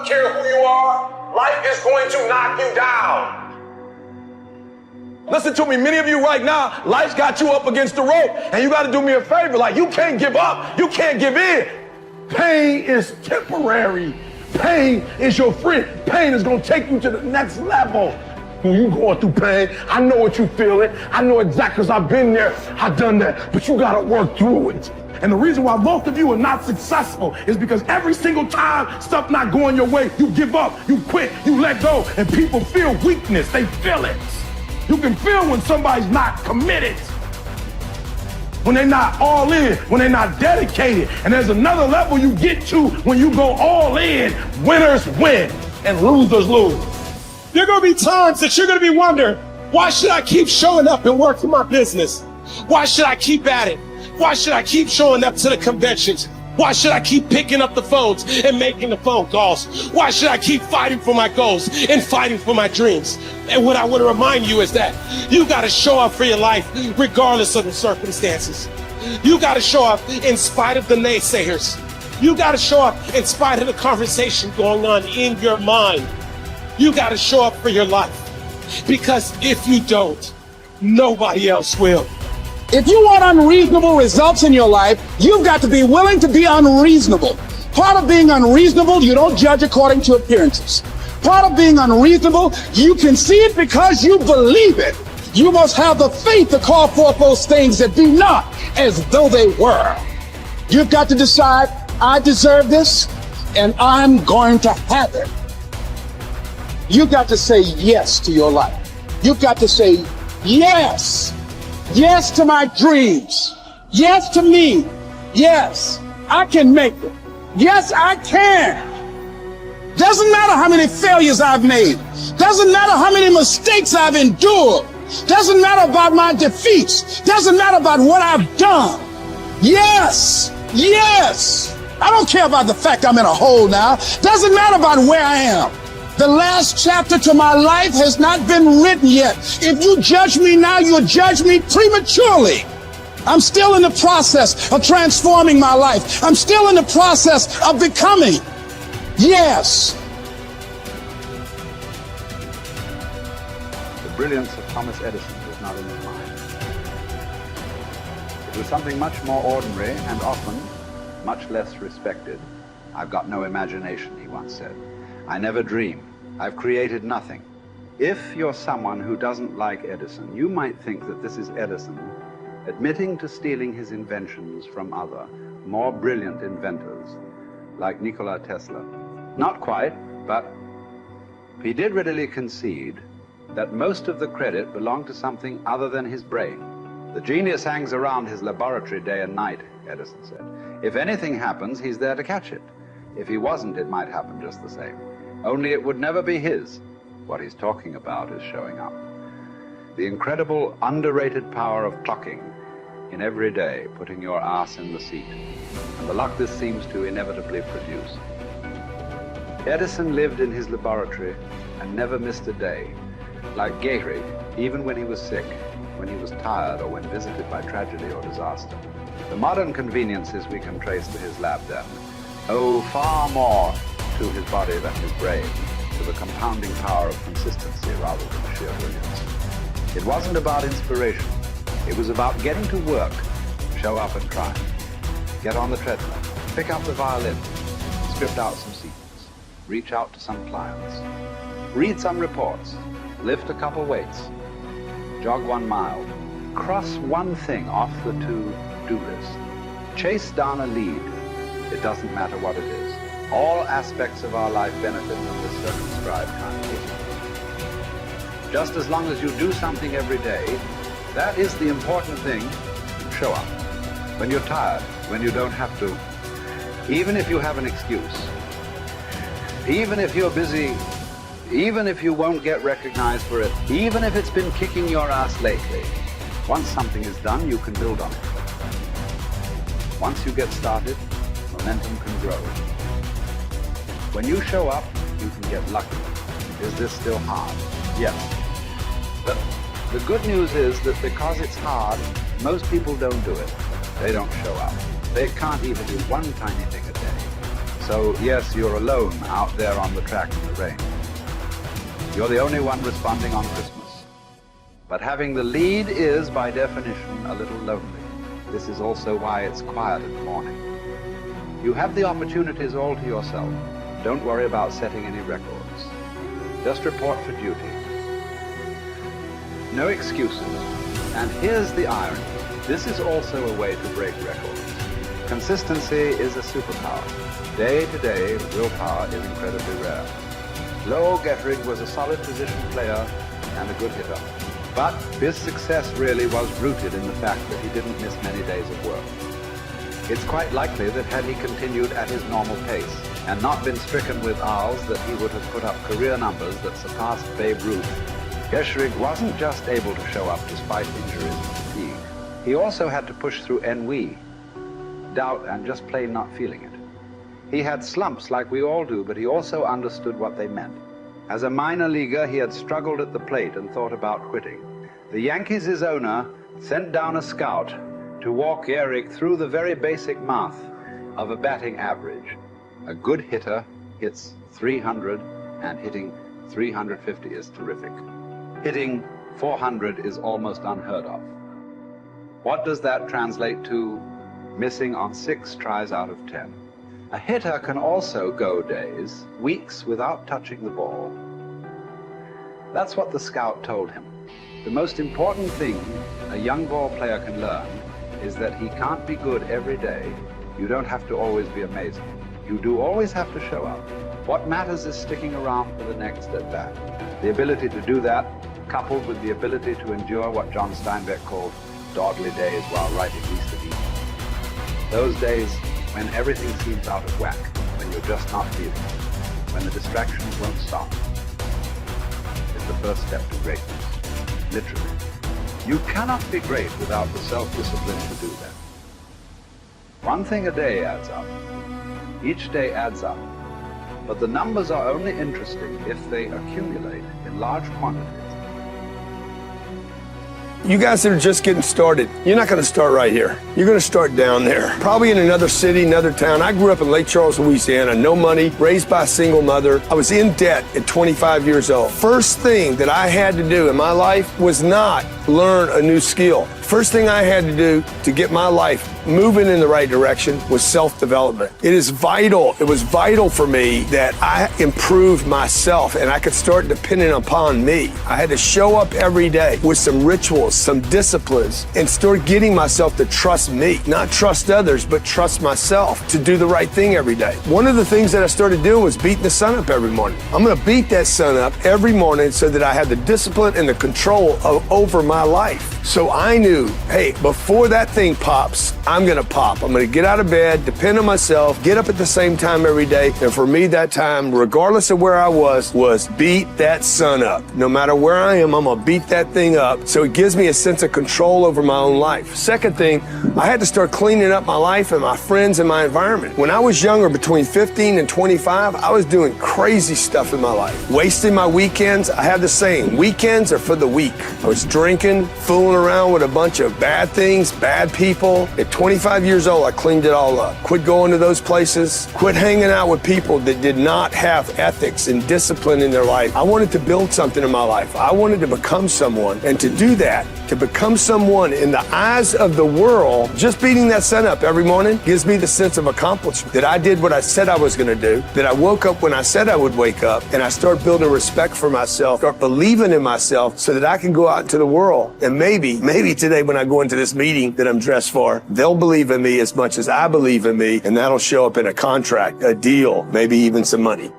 don't care who you are, life is going to knock you down. Listen to me, many of you right now, life's got you up against the rope, and you got to do me a favor. Like, you can't give up. You can't give in. Pain is temporary. Pain is your friend. Pain is going to take you to the next level. When you going through pain, I know what you're feeling. I know exactly, because I've been there. I've done that. But you got to work through it. And the reason why most of you are not successful is because every single time stuff not going your way, you give up, you quit, you let go, and people feel weakness. They feel it. You can feel when somebody's not committed, when they're not all in, when they're not dedicated. And there's another level you get to when you go all in. Winners win and losers lose. There are going to be times that you're going to be wondering, why should I keep showing up and working my business? Why should I keep at it? Why should I keep showing up to the conventions? Why should I keep picking up the phones and making the phone calls? Why should I keep fighting for my goals and fighting for my dreams? And what I want to remind you is that you got to show up for your life regardless of the circumstances. You got to show up in spite of the naysayers. You got to show up in spite of the conversation going on in your mind. You got to show up for your life, because if you don't, nobody else will. If you want unreasonable results in your life, you've got to be willing to be unreasonable. Part of being unreasonable, you don't judge according to appearances. Part of being unreasonable, you can see it because you believe it. You must have the faith to call forth those things that be not as though they were. You've got to decide, I deserve this, and I'm going to have it. You've got to say yes to your life. You've got to say yes. Yes to my dreams. Yes to me. Yes, I can make it. Yes, I can. Doesn't matter how many failures I've made. Doesn't matter how many mistakes I've endured. Doesn't matter about my defeats. Doesn't matter about what I've done. Yes, yes. I don't care about the fact I'm in a hole now. Doesn't matter about where I am. The last chapter to my life has not been written yet. If you judge me now, you'll judge me prematurely. I'm still in the process of transforming my life. I'm still in the process of becoming. Yes. The brilliance of Thomas Edison was not in his mind. It was something much more ordinary and often much less respected. I've got no imagination, he once said. I never dream. I've created nothing. If you're someone who doesn't like Edison, you might think that this is Edison admitting to stealing his inventions from other, more brilliant inventors, like Nikola Tesla. Not quite, but he did readily concede that most of the credit belonged to something other than his brain. The genius hangs around his laboratory day and night, Edison said. If anything happens, he's there to catch it. If he wasn't, it might happen just the same. Only it would never be his. What he's talking about is showing up. The incredible, underrated power of clocking in every day, putting your ass in the seat, and the luck this seems to inevitably produce. Edison lived in his laboratory and never missed a day. Like Gehrig, even when he was sick, when he was tired, or when visited by tragedy or disaster. The modern conveniences we can trace to his lab then owe far more to his body than his brain, to the compounding power of consistency rather than sheer brilliance. It wasn't about inspiration. It was about getting to work, show up and try. Get on the treadmill, pick up the violin, script out some sequence, reach out to some clients, read some reports, lift a couple weights, jog 1 mile, cross one thing off the to-do list, chase down a lead. It doesn't matter what it is. All aspects of our life benefit from this circumscribed kind of wisdom. Just as long as you do something every day, that is the important thing. Show up. When you're tired, when you don't have to, even if you have an excuse, even if you're busy, even if you won't get recognized for it, even if it's been kicking your ass lately, once something is done, you can build on it. Once you get started, momentum can grow. When you show up, you can get lucky. Is this still hard? Yes. But the good news is that because it's hard, most people don't do it. They don't show up. They can't even do one tiny thing a day. So yes, you're alone out there on the track in the rain. You're the only one responding on Christmas. But having the lead is, by definition, a little lonely. This is also why it's quiet in the morning. You have the opportunities all to yourself. Don't worry about setting any records. Just report for duty. No excuses. And here's the irony. This is also a way to break records. Consistency is a superpower. Day to day, willpower is incredibly rare. Lowell Gettering was a solid position player and a good hitter. But his success really was rooted in the fact that he didn't miss many days of work. It's quite likely that had he continued at his normal pace and not been stricken with owls, that he would have put up career numbers that surpassed Babe Ruth. Gettering wasn't just able to show up despite injuries and fatigue. He also had to push through ennui, doubt, and just plain not feeling it. He had slumps like we all do, but he also understood what they meant. As a minor leaguer, he had struggled at the plate and thought about quitting. The Yankees' owner sent down a scout to walk Gehrig through the very basic math of a batting average. A good hitter hits 300, and hitting 350 is terrific. Hitting 400 is almost unheard of. What does that translate to? Missing on 6 tries out of 10. A hitter can also go days, weeks without touching the ball. That's what the scout told him. The most important thing a young ball player can learn is that he can't be good every day. You don't have to always be amazing. You do always have to show up. What matters is sticking around for the next at-bat. The ability to do that, coupled with the ability to endure what John Steinbeck called dogly days while writing Easter Eve. Those days when everything seems out of whack, when you're just not feeling it, when the distractions won't stop, is the first step to greatness, literally. You cannot be great without the self-discipline to do that. One thing a day adds up. Each day adds up. But the numbers are only interesting if they accumulate in large quantities. You guys that are just getting started, you're not going to start right here. You're going to start down there, probably in another city, another town. I grew up in Lake Charles, Louisiana, no money, raised by a single mother. I was in debt at 25 years old. First thing that I had to do in my life was not learn a new skill. First thing I had to do to get my life moving in the right direction was self-development. It is vital. It was vital for me that I improved myself and I could start depending upon me. I had to show up every day with some rituals, some disciplines, and start getting myself to trust me, not trust others, but trust myself to do the right thing every day. One of the things that I started doing was beating the sun up every morning. I'm going to beat that sun up every morning so that I have the discipline and the control over my life. So I knew, hey, before that thing pops, I'm going to pop. I'm going to get out of bed, depend on myself, get up at the same time every day. And for me, that time, regardless of where I was beat that sun up. No matter where I am, I'm going to beat that thing up. So it gives me a sense of control over my own life. Second thing, I had to start cleaning up my life and my friends and my environment. When I was younger, between 15 and 25, I was doing crazy stuff in my life. Wasting my weekends. I have the saying, weekends are for the weak. I was drinking, fooling around with a bunch of bad things, bad people. At 25 years old, I cleaned it all up. Quit going to those places. Quit hanging out with people that did not have ethics and discipline in their life. I wanted to build something in my life. I wanted to become someone. And to do that, to become someone in the eyes of the world, just beating that sun up every morning gives me the sense of accomplishment that I did what I said I was going to do, that I woke up when I said I would wake up, and I start building respect for myself, start believing in myself so that I can go out into the world. And maybe today when I go into this meeting that I'm dressed for, they'll believe in me as much as I believe in me, and that'll show up in a contract, a deal, maybe even some money.